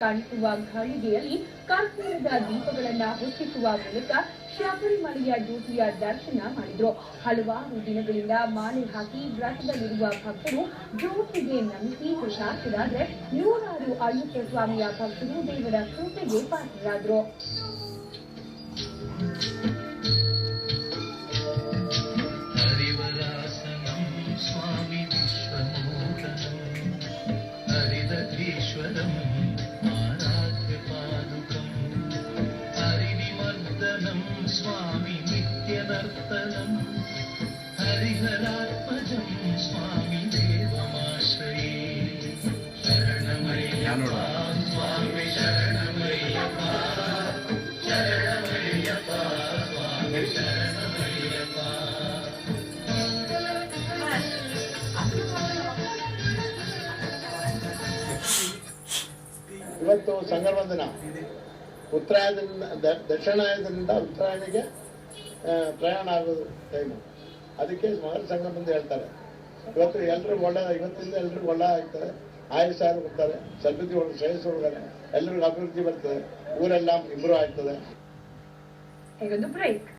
ಕಾಣಿಸುವ ಘಳಿಗೆಯಲ್ಲಿ ಕರ್ಪೂರದ ದೀಪಗಳನ್ನ ಹೊತ್ತಿಸುವ ಮೂಲಕ ಶಬರಿಮಲೆಯ ಜ್ಯೋತಿಯ ದರ್ಶನ ಮಾಡಿದ್ರು. ಹಲವಾರು ದಿನಗಳಿಂದ ಮಾಲೆ ಹಾಕಿ ವ್ರತದಲ್ಲಿರುವ ಭಕ್ತರು ಜ್ಯೋತಿಗೆ ನಮಿಸಿ ಕೃತಾರ್ಥರಾದ್ರೆ ನೂರಾರು ಅಯ್ಯಪ್ಪ ಸ್ವಾಮಿಯ ಭಕ್ತರು ದೇವರ ಕೃಪೆಗೆ ಪಾತ್ರರಾದ್ರು. स्वामी नित्यनर्तनं हरिहरात्मजं स्वामी देवमाश्रये शरणमय्यप्पा स्वामी शरणमय्यप्पा शरणमय्यप्पा स्वामी शरणमय्यप्पा. ಇವತ್ತು ಸಂಗಮ ದಿನ. ಉತ್ತರಾಯಣದಿಂದ ದಕ್ಷಿಣಾಯನದಿಂದ ಉತ್ತರಾಯಣಿಗೆ ಪ್ರಯಾಣ ಆಗೋದು ಟೈಮು. ಅದಕ್ಕೆ ಮಕರ ಸಂಗಮ ಅಂತ ಹೇಳ್ತಾರೆ. ಇವತ್ತು ಎಲ್ಲರೂ ಇವತ್ತಿಂದ ಎಲ್ರಿಗೂ ಒಳ್ಳೆ ಆಗ್ತಾರೆ, ಆಯುಷ್ಯಾರು ಬರ್ತಾರೆ, ಸಮೃದ್ಧಿ ಶ್ರೇಯಸ್ಸು ಹೋಗ್ತಾರೆ, ಎಲ್ರಿಗೂ ಅಭಿವೃದ್ಧಿ ಬರ್ತದೆ, ಊರೆಲ್ಲ ಇಂಪ್ರೂವ್ ಆಗ್ತದೆ.